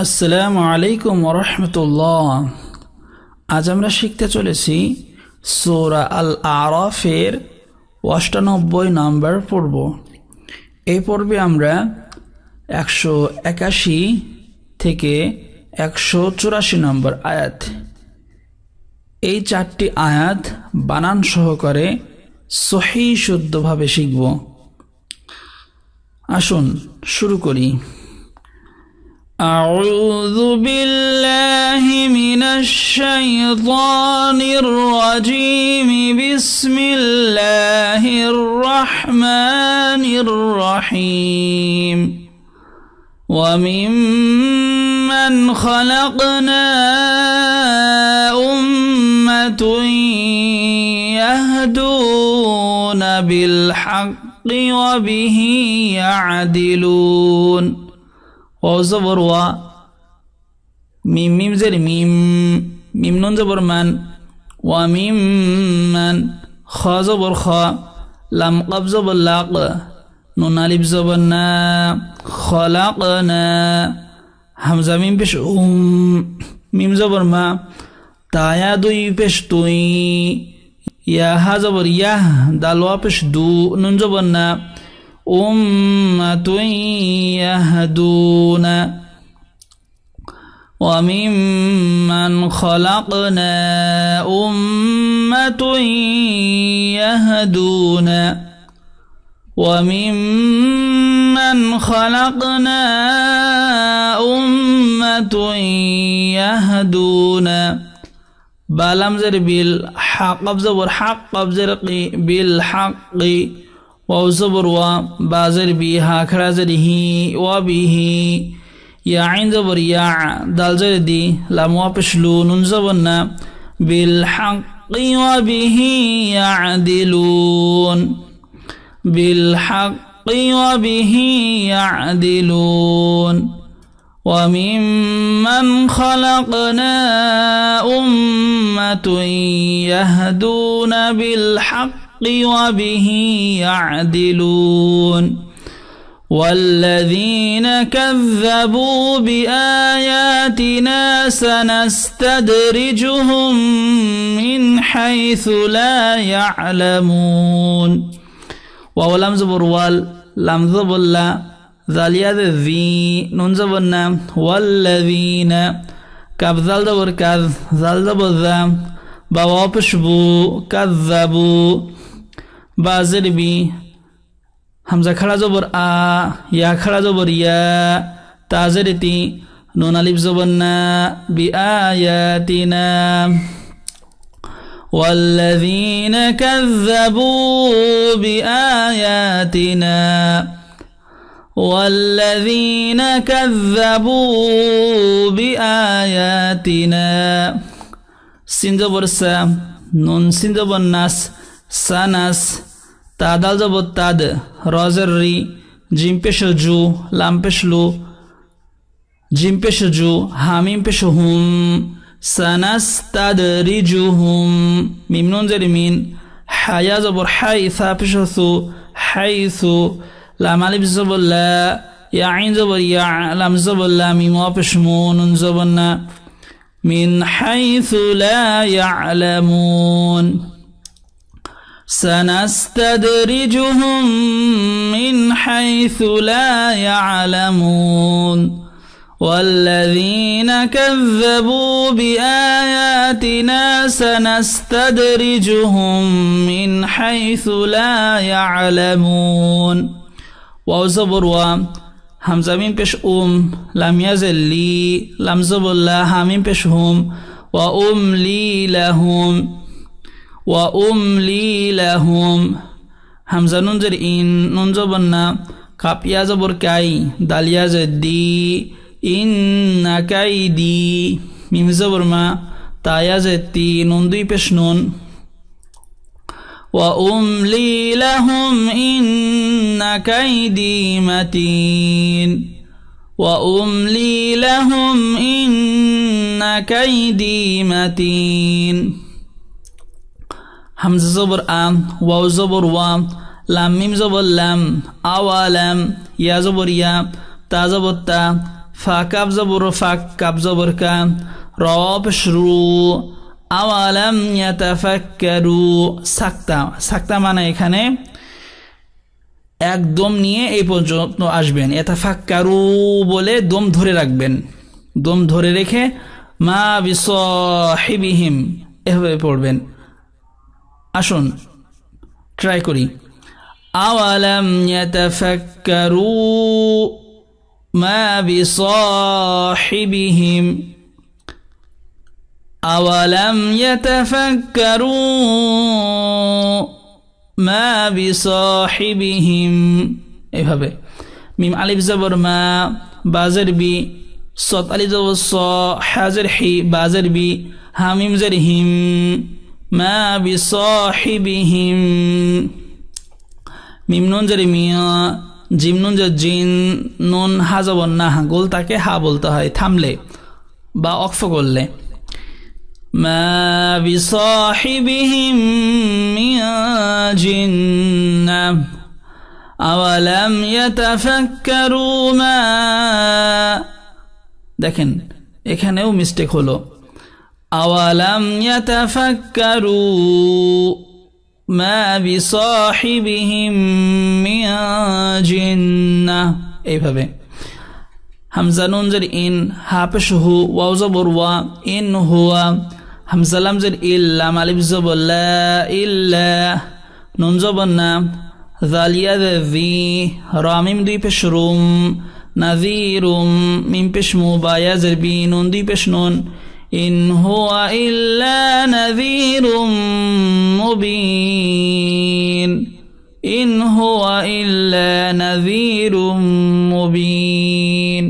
আসসালামু আলাইকুম ওয়া রাহমাতুল্লাহ। আজ আমরা শিখতে চলেছি সূরা আল আরাফের ৯৮ নম্বর পর্ব। এই পর্বে আমরা ১৮১ থেকে ১৮৪ নম্বর আয়াত, এই চারটি আয়াত বানান সহকারে সহিহ শুদ্ধভাবে শিখব। আসুন শুরু করি। أعوذ بالله من الشيطان الرجيم بسم الله الرحمن الرحيم وممن خلقنا أمة يهدون بالحق وبه يعدلون وزبر و ميم ميم زر ميم ميم نون زبر من وميم من خا زبر خا لام قب زبر لاق نون الف زبر نا خلقنا همزة ميم بش ميم زبر ما تا يا دوي بش توي يا ها زبر يا دال وا بش دو نون زبر نا أمة يهدون وممن خلقنا أمة يهدون وممن خلقنا أمة يهدون بالام زر بالحق زبر حق زرقي بالحق واو زبر و بازر بها خرا زر هي وبه يا عين زبر يا دال زر دي لام وابشلو نون زبرنا بالحق وبه يعدلون بالحق وبه يعدلون وممن خلقنا أمة يهدون بالحق وبه يعدلون والذين كذبوا بآياتنا سنستدرجهم من حيث لا يعلمون ولم زبر وال لم زبر لا ذاليا ذي نون زبرنا والذين كاب ذال زبر كذ ذال زبر ذا بوابشبو كذبوا بازر بي همزة خلا زبر آ يا خلا زبر يا تازرتي نون الف زبرنا بآياتنا والذين كذبوا بآياتنا والذين كذبوا بآياتنا سين زبر سا نون سين زبر ناس ساناس تادال زبر تاد روزر ري جيم پشل جو لام پشلو جيم پشل جو حاميم پشهم سنستدرجهم ميم نون زر مين حيا زبر حي ثا پشثو حيث لام الف زبر لا يا عين زبر يا لام زبر لا ميم وا پشمو نون زبرنا من حيث لا يعلمون سنستدرجهم من حيث لا يعلمون والذين كذبوا بآياتنا سنستدرجهم من حيث لا يعلمون وزبر و همزة ميم پش لم يزل لي لم زبر لا حاميم پشهم وأملي لهم وأملي لهم همزة نون زر إن نون زبرنا كاب يا زبر كاي دال يا زدي إن كايدي ميم زبر ما تا يا زدي نون دوي پش نون وأملي لهم إن كيدي متين وأملي لهم إن كيدي متين همزة زبر آم واو زبر وام لام ميم زبر لام أوالام يا زبر يا تا زبر تا ফা কাব জবর ফাক কাব জবর কা র পেশ রু আওয়ালাম ইয়াতাফাক্কারু সাক্তা সাক্তা মানে এখানে একদম নিয়ে এই পর্যন্ত আসবেন ইয়াতাফাক্কারু বলে দম ধরে রাখবেন দম ধরে রেখে মা বিসাহিবিহিম এভাবে পড়বেন আসুন ট্রাই করি আওয়ালাম ইয়াতাফাক্কারু মা বিসাহিবিহিম আওয়ালাম ইয়াতাফাক্কারু মা বিসাহিবিহিম এভাবে মিম আলিফ জবর মা বাজের বি صاد ألف زبر صا حازر حي بازر بي حاميم زر هم ما بصاحبهم ميم نون زر ميا জিম নুন যে জিন নুন হা জবর না গোল তাকে হা বলতে হয় থামলে বা অক্ফ করলে মা বিসাহিবিহিম মিন জিন্নাহ আওয়ালাম ইয়াতাফাক্কারু মা দেখেন এখানেও মিস্টেক হলো আওয়ালাম ইয়াতাফাক্কারু মা বিসাহিবিহিম মিন জিন্নাহ এইভাবে হামজা নুন জের ইন হা পেশ হু ওয়াও জবর ওয়া ইন হুয়া হামজা লাম জের ইল লাম আলিফ জবর লা ইল্লা নুন জবর না যালিয়া যি রা মিম দুই পেশ রুম নাযীরুম মিম পেশ মু বা ইয়া জের বি নুন দুই পেশ নুন ইন হুয়া ইল্লা নাযীরুম মুবিন ইন হুয়া ইল্লা নাযীরুম মুবিন